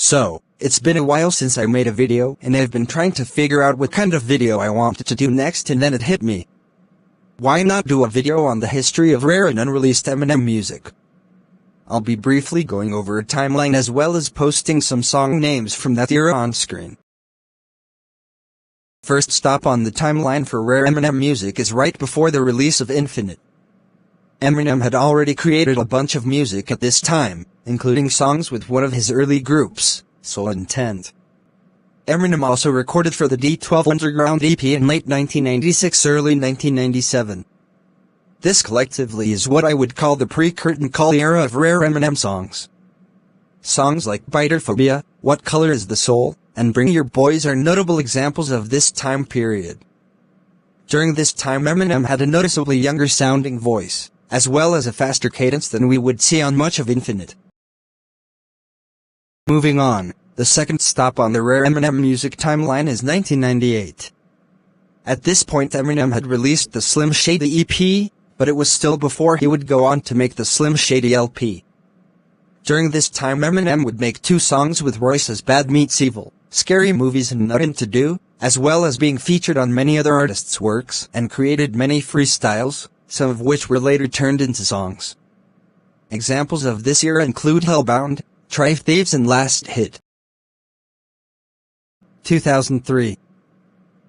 So, it's been a while since I made a video, and I've been trying to figure out what kind of video I wanted to do next, and then it hit me. Why not do a video on the history of rare and unreleased Eminem music? I'll be briefly going over a timeline as well as posting some song names from that era on screen. First stop on the timeline for rare Eminem music is right before the release of Infinite. Eminem had already created a bunch of music at this time, including songs with one of his early groups, Soul Intent. Eminem also recorded for the D12 Underground EP in late 1996, early 1997. This collectively is what I would call the pre-curtain call era of rare Eminem songs. Songs like Biterphobia, What Color Is the Soul, and Bring Your Boys are notable examples of this time period. During this time Eminem had a noticeably younger sounding voice, as well as a faster cadence than we would see on much of Infinite. Moving on, the second stop on the rare Eminem music timeline is 1998. At this point Eminem had released the Slim Shady EP, but it was still before he would go on to make the Slim Shady LP. During this time Eminem would make 2 songs with Royce as Bad Meets Evil, Scary Movies and Nothing to Do, as well as being featured on many other artists' works, and created many freestyles, some of which were later turned into songs. Examples of this era include Hellbound, Trife Thieves and Last Hit. 2003.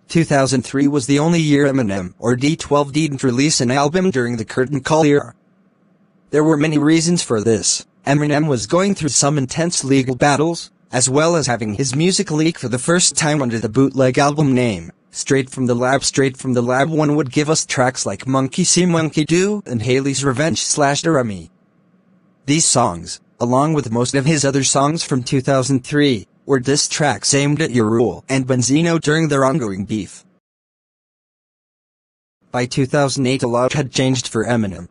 2003 was the only year Eminem or D12 didn't release an album during the curtain call era. There were many reasons for this. Eminem was going through some intense legal battles, as well as having his music leak for the first time under the bootleg album name, Straight from the Lab. Straight from the Lab 1 would give us tracks like Monkey See Monkey Do and Haley's Revenge / Remy. These songs, along with most of his other songs from 2003, were diss tracks aimed at Rule and Benzino during their ongoing beef. By 2008 a lot had changed for Eminem.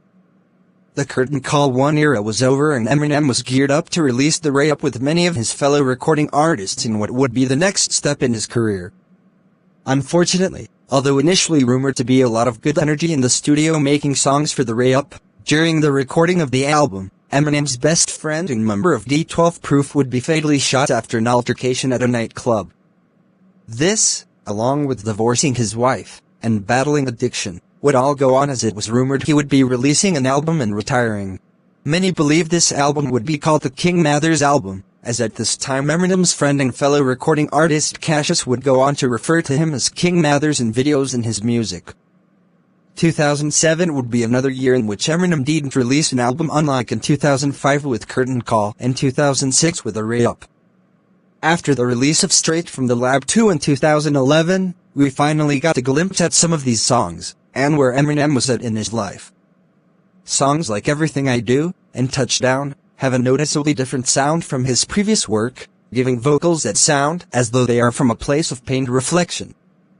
The Curtain Call 1 era was over and Eminem was geared up to release the Re-Up with many of his fellow recording artists in what would be the next step in his career. Unfortunately, although initially rumored to be a lot of good energy in the studio making songs for the Re-Up, during the recording of the album, Eminem's best friend and member of D12 Proof would be fatally shot after an altercation at a nightclub. This, along with divorcing his wife, and battling addiction, would all go on as it was rumored he would be releasing an album and retiring. Many believe this album would be called the King Mathers album, as at this time Eminem's friend and fellow recording artist Cassius would go on to refer to him as King Mathers in videos and his music. 2007 would be another year in which Eminem didn't release an album, unlike in 2005 with Curtain Call and 2006 with a Re-Up. After the release of Straight from the Lab 2 in 2011, we finally got a glimpse at some of these songs, and where Eminem was at in his life. Songs like Everything I Do and Touchdown have a noticeably different sound from his previous work, giving vocals that sound as though they are from a place of pained reflection.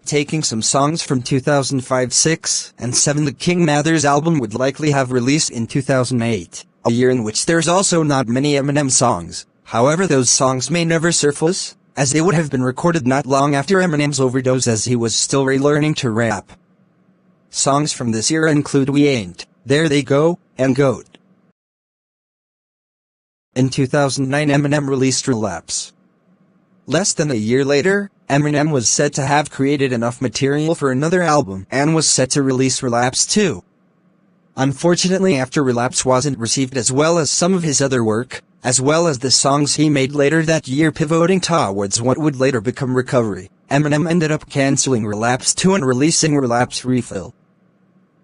Taking some songs from 2005, 6, and 7, the King Mathers album would likely have released in 2008, a year in which there's also not many Eminem songs. However, those songs may never surface, as they would have been recorded not long after Eminem's overdose, as he was still relearning to rap. Songs from this era include We Ain't, There They Go, and Goat. In 2009 Eminem released Relapse. Less than a year later, Eminem was said to have created enough material for another album and was set to release Relapse 2. Unfortunately, after Relapse wasn't received as well as some of his other work, as well as the songs he made later that year pivoting towards what would later become Recovery, Eminem ended up canceling Relapse 2 and releasing Relapse Refill.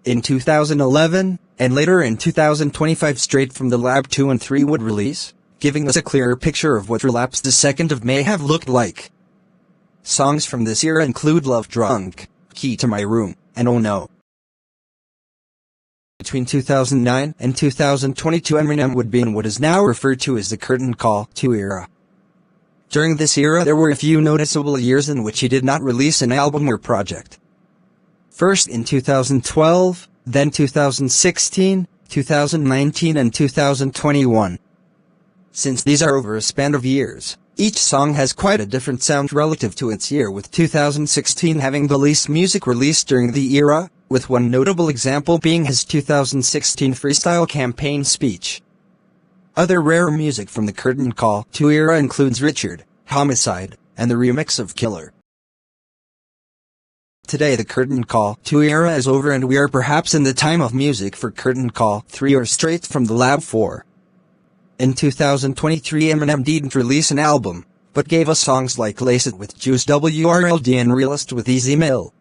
In 2011, and later in 2025 Straight from the Lab 2 and 3 would release, giving us a clearer picture of what Relapse the 2nd of may have looked like. Songs from this era include Love Drunk, Key to My Room, and Oh No. Between 2009 and 2022 Eminem would be in what is now referred to as the Curtain Call 2 era. During this era there were a few noticeable years in which he did not release an album or project. First in 2012, then 2016, 2019 and 2021. Since these are over a span of years, each song has quite a different sound relative to its year, with 2016 having the least music released during the era, with one notable example being his 2016 freestyle campaign speech. Other rare music from the Curtain Call 2 era includes Richard, Homicide, and the remix of Killer. Today the Curtain Call 2 era is over and we are perhaps in the time of music for Curtain Call 3 or straight from the Lab 4. In 2023 Eminem didn't release an album, but gave us songs like Lace It with Juice WRLD and Realist with Easy Mill.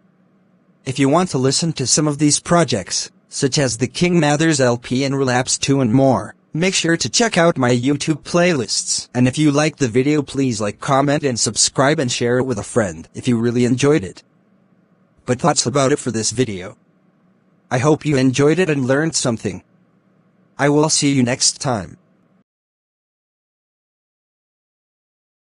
If you want to listen to some of these projects, such as the King Mathers LP and Relapse 2 and more, make sure to check out my YouTube playlists. And if you liked the video, please like, comment and subscribe and share it with a friend if you really enjoyed it. But that's about it for this video. I hope you enjoyed it and learned something. I will see you next time.